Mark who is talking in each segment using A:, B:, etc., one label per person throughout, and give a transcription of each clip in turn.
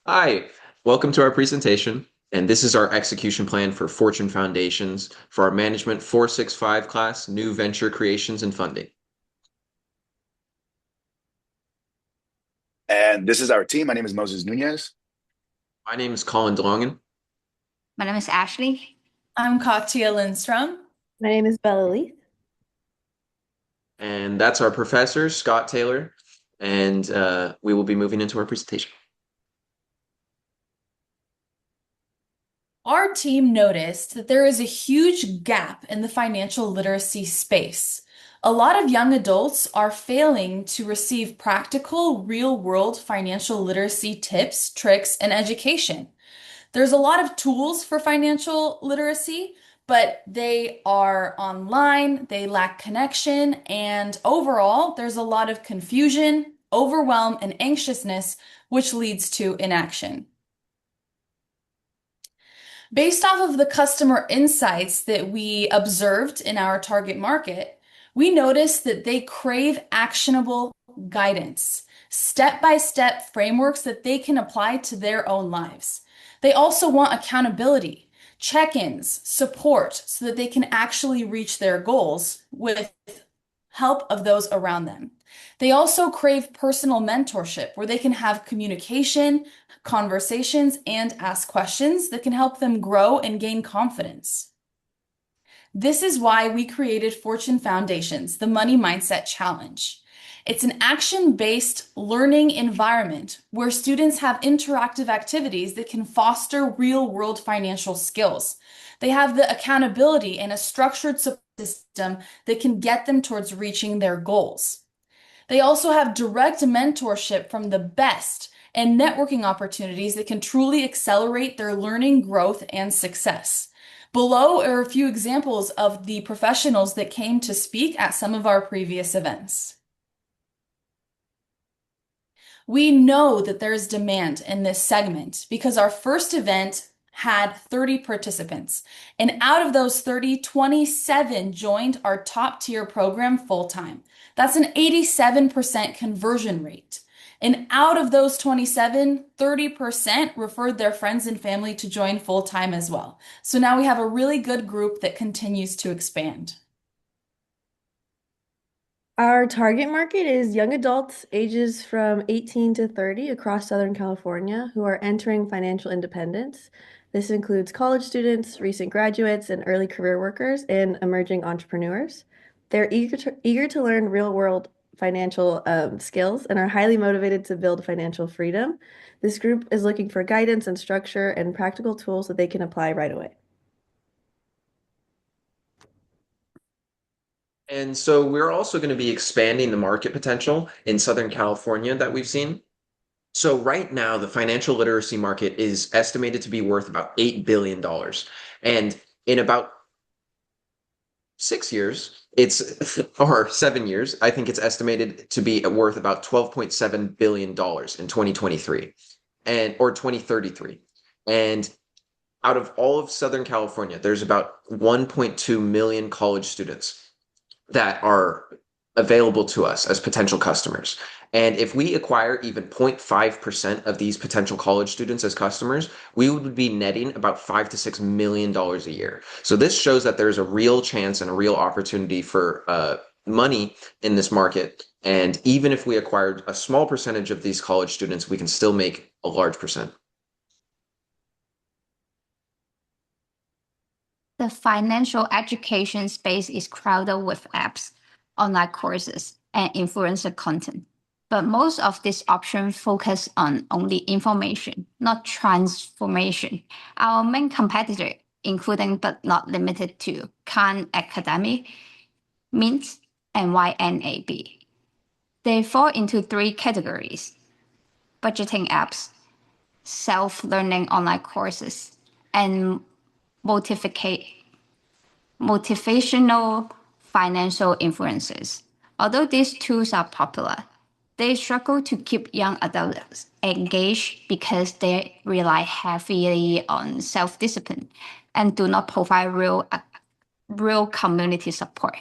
A: Hi, welcome to our presentation. And this is our execution plan for Fortune Foundations for our Management 465 class, New Venture Creations and Funding.
B: And this is our team. My name is Moses Nunez.
A: My name is Colin DeLongen.
C: My name is Ashley.
D: I'm Katya Lindstrom.
E: My name is Bella Leith.
A: And that's our professor, Scott Taylor. And we will be moving into our presentation.
D: Our team noticed that there is a huge gap in the financial literacy space. A lot of young adults are failing to receive practical, real-world financial literacy tips, tricks, and education. There's a lot of tools for financial literacy, but they are online, they lack connection, and overall, there's a lot of confusion, overwhelm, and anxiousness, which leads to inaction. Based off of the customer insights that we observed in our target market, we noticed that they crave actionable guidance, step-by-step frameworks that they can apply to their own lives. They also want accountability, check-ins, support, so that they can actually reach their goals with help of those around them. They also crave personal mentorship where they can have communication, conversations, and ask questions that can help them grow and gain confidence. This is why we created Fortune Foundations, the Money Mindset Challenge. It's an action-based learning environment where students have interactive activities that can foster real-world financial skills. They have the accountability and a structured support system that can get them towards reaching their goals. They also have direct mentorship from the best and networking opportunities that can truly accelerate their learning, growth, and success. Below are a few examples of the professionals that came to speak at some of our previous events. We know that there is demand in this segment because our first event had 30 participants, and out of those 30, 27 joined our top tier program full-time. That's an 87% conversion rate. And out of those 27, 30% referred their friends and family to join full-time as well. So now we have a really good group that continues to expand.
E: Our target market is young adults ages from 18 to 30 across Southern California who are entering financial independence. This includes college students, recent graduates, and early career workers and emerging entrepreneurs. They're eager to learn real-world financial skills and are highly motivated to build financial freedom. This group is looking for guidance and structure and practical tools that they can apply right away.
A: And so we're also going to be expanding the market potential in Southern California that we've seen. So right now, the financial literacy market is estimated to be worth about $8 billion. And in about 6 years, or 7 years, I think it's estimated to be worth about $12.7 billion in 2023 or 2033. And out of all of Southern California, there's about 1.2 million college students that are available to us as potential customers. And if we acquire even 0.5% of these potential college students as customers, we would be netting about $5 to $6 million a year. So this shows that there's a real chance and a real opportunity for money in this market. And even if we acquired a small percentage of these college students, we can still make a large percent.
C: The financial education space is crowded with apps, online courses, and influencer content. But most of these options focus on only information, not transformation. Our main competitor, including but not limited to Khan Academy, Mint, and YNAB. They fall into three categories: budgeting apps, self-learning online courses, and motivational financial influencers. Although these tools are popular, they struggle to keep young adults engaged because they rely heavily on self-discipline and do not provide real community support.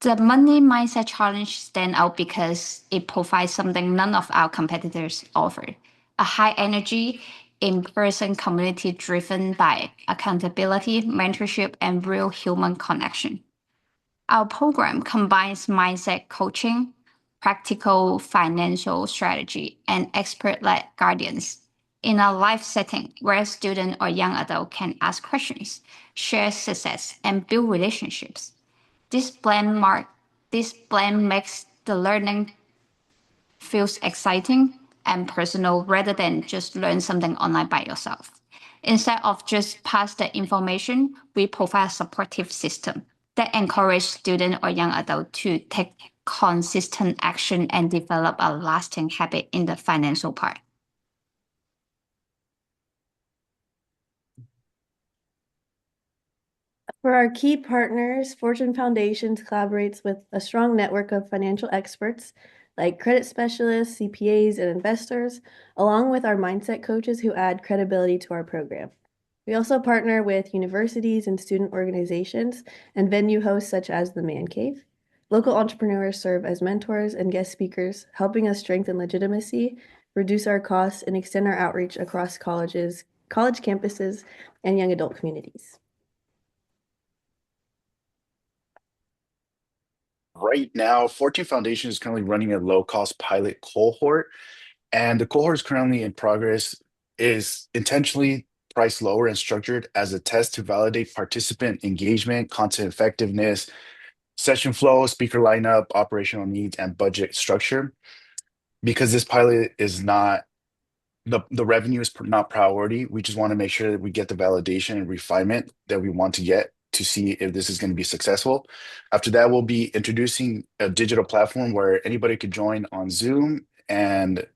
C: The Money Mindset Challenge stands out because it provides something none of our competitors offer: a high energy, in person community driven by accountability, mentorship, and real human connection. Our program combines mindset coaching, practical financial strategy, and expert led guidance in a live setting where a student or young adult can ask questions, share success, and build relationships. This blend makes the learning feels exciting and personal rather than just learn something online by yourself. Instead of just pass the information, we provide a supportive system that encourages student or young adult to take consistent action and develop a lasting habit in the financial part.
E: For our key partners, Fortune Foundations collaborates with a strong network of financial experts like credit specialists, CPAs, and investors, along with our mindset coaches who add credibility to our program. We also partner with universities and student organizations and venue hosts such as the Man Cave. Local entrepreneurs serve as mentors and guest speakers, helping us strengthen legitimacy, reduce our costs, and extend our outreach across colleges, college campuses, and young adult communities.
B: Right now, Fortune Foundation is currently running a low-cost pilot cohort, and the cohort is currently in progress, is intentionally priced lower and structured as a test to validate participant engagement, content effectiveness, session flow, speaker lineup, operational needs, and budget structure. Because this pilot is not the revenue is not priority. We just want to make sure that we get the validation and refinement that we want to get to see if this is going to be successful. After that, we'll be introducing a digital platform where anybody could join on Zoom and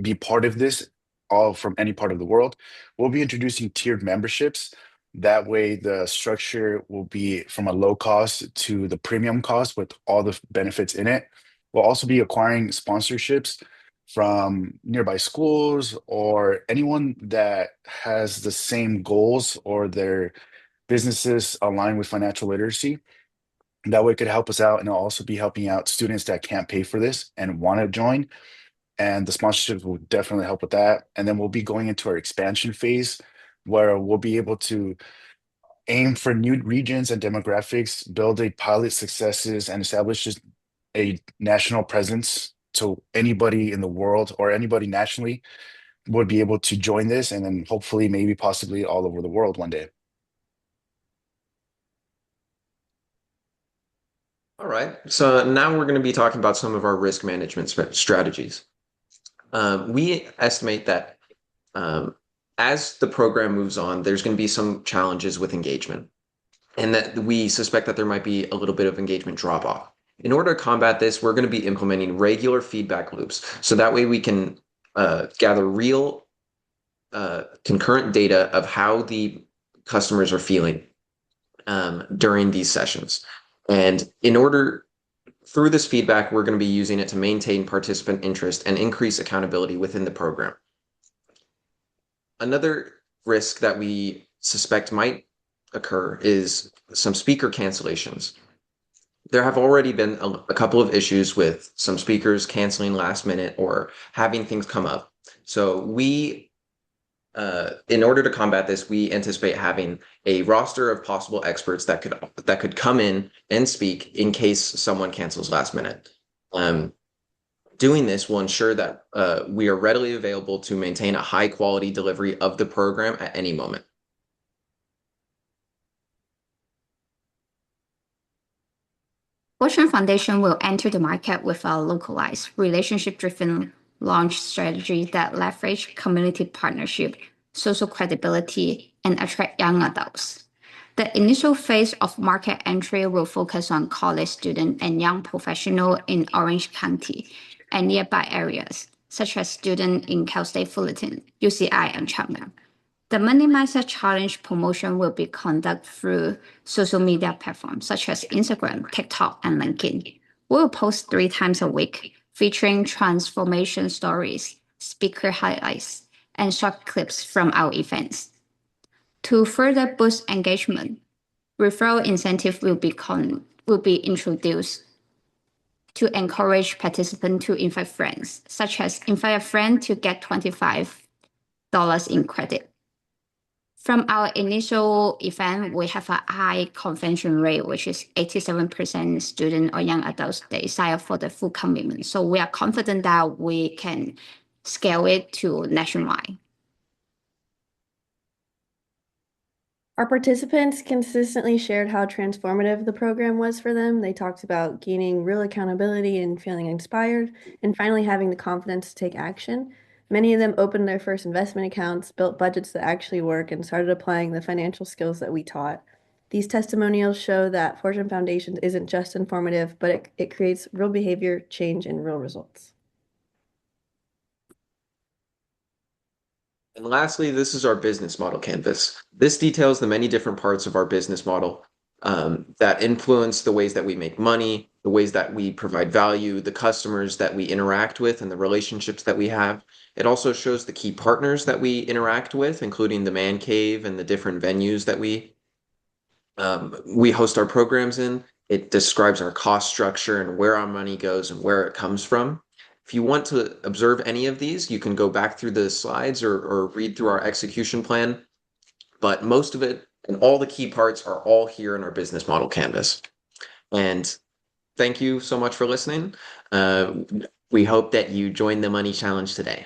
B: be part of this, all from any part of the world. We'll be introducing tiered memberships. That way, the structure will be from a low cost to the premium cost with all the benefits in it. We'll also be acquiring sponsorships from nearby schools or anyone that has the same goals or their businesses align with financial literacy. That way it could help us out, and it'll also be helping out students that can't pay for this and want to join. And the sponsorships will definitely help with that. And then we'll be going into our expansion phase where we'll be able to aim for new regions and demographics, build a pilot successes, and establish just a national presence so anybody in the world or anybody nationally would be able to join this, and then hopefully maybe possibly all over the world one day.
A: All right. So now we're going to be talking about some of our risk management strategies. We estimate that as the program moves on, there's going to be some challenges with engagement, and that we suspect that there might be a little bit of engagement drop off. In order to combat this, we're going to be implementing regular feedback loops. So that way we can gather real concurrent data of how the customers are feeling during these sessions. And through this feedback, we're going to be using it to maintain participant interest and increase accountability within the program. Another risk that we suspect might occur is some speaker cancellations. There have already been a couple of issues with some speakers canceling last minute or having things come up. So in order to combat this, we anticipate having a roster of possible experts that could come in and speak in case someone cancels last minute. Doing this will ensure that we are readily available to maintain a high quality delivery of the program at any moment.
C: Fortune Foundation will enter the market with a localized, relationship-driven launch strategy that leverage community partnership, social credibility, and attract young adults. The initial phase of market entry will focus on college students and young professionals in Orange County and nearby areas, such as students in Cal State Fullerton, UCI, and Chapman. The Money Mindset Challenge promotion will be conducted through social media platforms such as Instagram, TikTok, and LinkedIn. We will post 3 times a week, featuring transformation stories, speaker highlights, and short clips from our events. To further boost engagement, referral incentive will be introduced to encourage participants to invite friends, such as invite a friend to get $25 in credit. From our initial event, we have a high conversion rate, which is 87% student or young adults, they sign up for the full commitment. So we are confident that we can scale it to nationwide.
E: Our participants consistently shared how transformative the program was for them. They talked about gaining real accountability and feeling inspired, and finally having the confidence to take action. Many of them opened their first investment accounts, built budgets that actually work, and started applying the financial skills that we taught. These testimonials show that Fortune Foundations isn't just informative, but it creates real behavior change and real results.
A: And lastly, this is our business model canvas. This details the many different parts of our business model that influence the ways that we make money, the ways that we provide value, the customers that we interact with, and the relationships that we have. It also shows the key partners that we interact with, including the man cave and the different venues that we host our programs in. It describes our cost structure and where our money goes and where it comes from. If you want to observe any of these, you can go back through the slides or read through our execution plan. But most of it and all the key parts are all here in our business model canvas. And thank you so much for listening. We hope that you join the Money Challenge today.